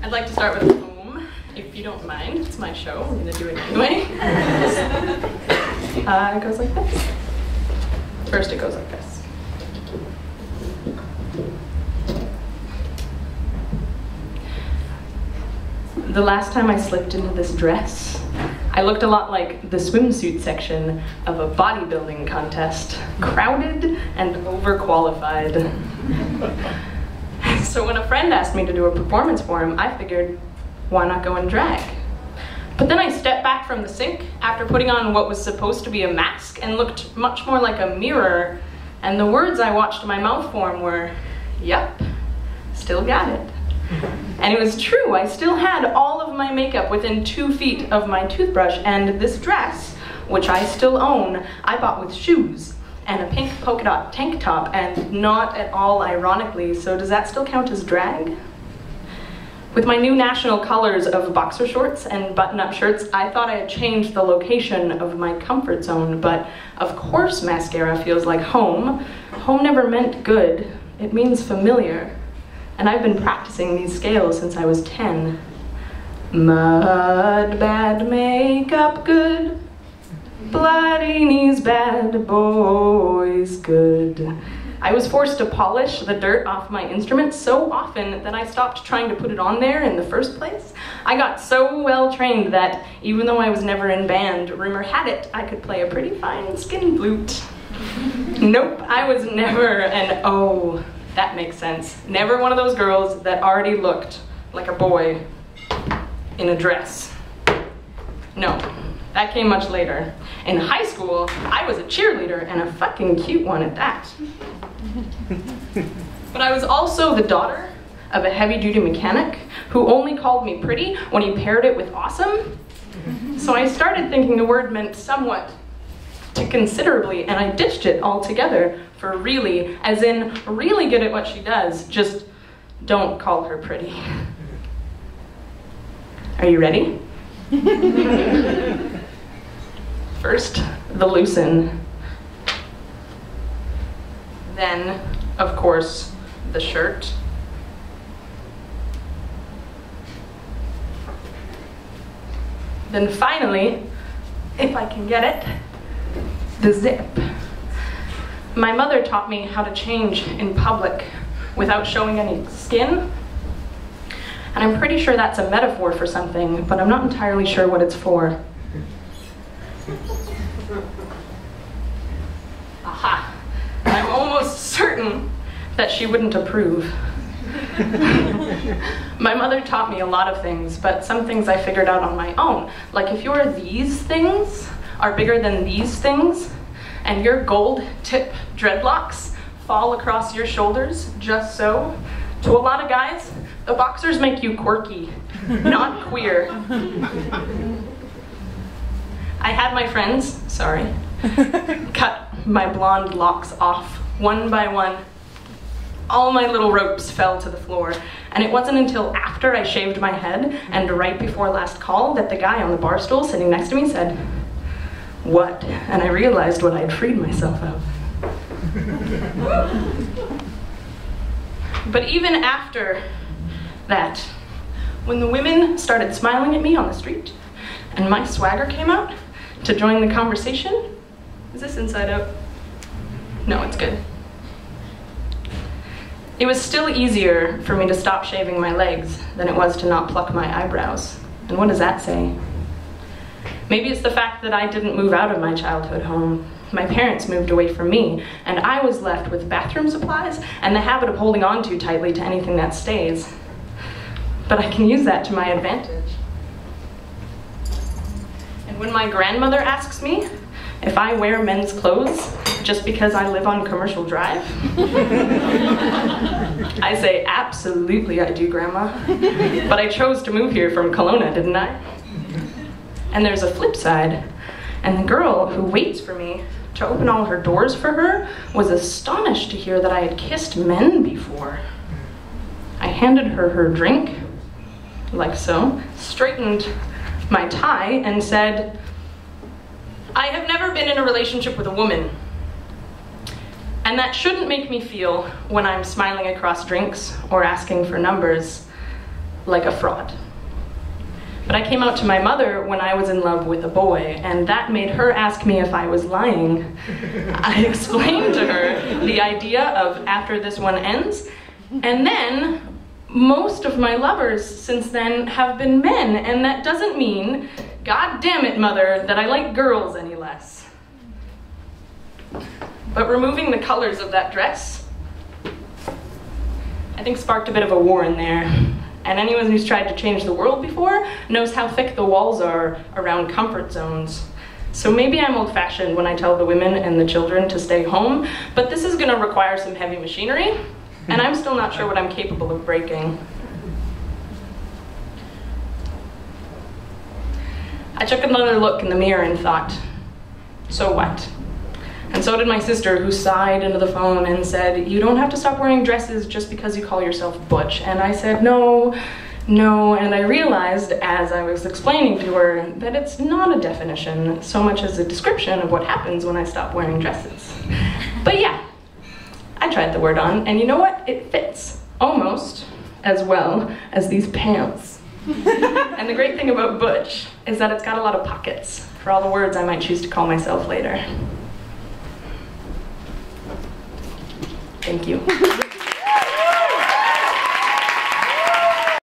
I'd like to start with a poem, if you don't mind. It's my show, I'm gonna do it anyway. It goes like this. First it goes like this. The last time I slipped into this dress, I looked a lot like the swimsuit section of a bodybuilding contest, crowded and overqualified. So when a friend asked me to do a performance for him, I figured, why not go in drag? But then I stepped back from the sink after putting on what was supposed to be a mask and looked much more like a mirror, and the words I watched my mouth form were, yep, still got it. And it was true, I still had all of my makeup within 2 feet of my toothbrush, and this dress, which I still own, I bought with shoes and a pink polka dot tank top, and not at all ironically, so does that still count as drag? With my new national colors of boxer shorts and button-up shirts, I thought I had changed the location of my comfort zone, but of course mascara feels like home. Home never meant good, it means familiar. And I've been practicing these scales since I was 10. Mud, bad, makeup, good. Bloody knees, bad, boys, good. I was forced to polish the dirt off my instrument so often that I stopped trying to put it on there in the first place. I got so well trained that even though I was never in band, rumor had it I could play a pretty fine skin flute. Nope, I was never an oh. That makes sense. Never one of those girls that already looked like a boy in a dress. No, that came much later. In high school, I was a cheerleader, and a fucking cute one at that. But I was also the daughter of a heavy-duty mechanic who only called me pretty when he paired it with awesome. So I started thinking the word meant somewhat to considerably, and I ditched it altogether for really, as in really good at what she does, just don't call her pretty. Are you ready? First, the loosen. Then, of course, the shirt. Then finally, if I can get it, the zip. My mother taught me how to change in public without showing any skin. And I'm pretty sure that's a metaphor for something, but I'm not entirely sure what it's for. Aha! I'm almost certain that she wouldn't approve. My mother taught me a lot of things, but some things I figured out on my own. Like if your these things are bigger than these things, and your gold tip dreadlocks fall across your shoulders just so, to a lot of guys, the boxers make you quirky, not queer. I had my friends, sorry, cut my blonde locks off one by one. All my little ropes fell to the floor, and it wasn't until after I shaved my head and right before last call that the guy on the bar stool sitting next to me said, "What?" And I realized what I had freed myself of. But even after that, when the women started smiling at me on the street and my swagger came out to join the conversation, is this inside out? No, it's good. It was still easier for me to stop shaving my legs than it was to not pluck my eyebrows. And what does that say? Maybe it's the fact that I didn't move out of my childhood home. My parents moved away from me, and I was left with bathroom supplies and the habit of holding on too tightly to anything that stays. But I can use that to my advantage. And when my grandmother asks me if I wear men's clothes just because I live on Commercial Drive, I say, absolutely I do, Grandma. But I chose to move here from Kelowna, didn't I? And there's a flip side, and the girl who waits for me to open all her doors for her was astonished to hear that I had kissed men before. I handed her her drink, like so, straightened my tie, and said, "I have never been in a relationship with a woman, and that shouldn't make me feel, when I'm smiling across drinks or asking for numbers, like a fraud. But I came out to my mother when I was in love with a boy, and that made her ask me if I was lying. I explained to her the idea of after this one ends, and then most of my lovers since then have been men, and that doesn't mean, God damn it, mother, that I like girls any less. But removing the colors of that dress, I think sparked a bit of a war in there. And anyone who's tried to change the world before knows how thick the walls are around comfort zones. So maybe I'm old-fashioned when I tell the women and the children to stay home, but this is going to require some heavy machinery, and I'm still not sure what I'm capable of breaking. I took another look in the mirror and thought, so what? And so did my sister, who sighed into the phone and said, you don't have to stop wearing dresses just because you call yourself butch. And I said, no, and I realized as I was explaining to her that it's not a definition so much as a description of what happens when I stop wearing dresses. But yeah, I tried the word on, and you know what? It fits almost as well as these pants. And the great thing about butch is that it's got a lot of pockets for all the words I might choose to call myself later. Thank you.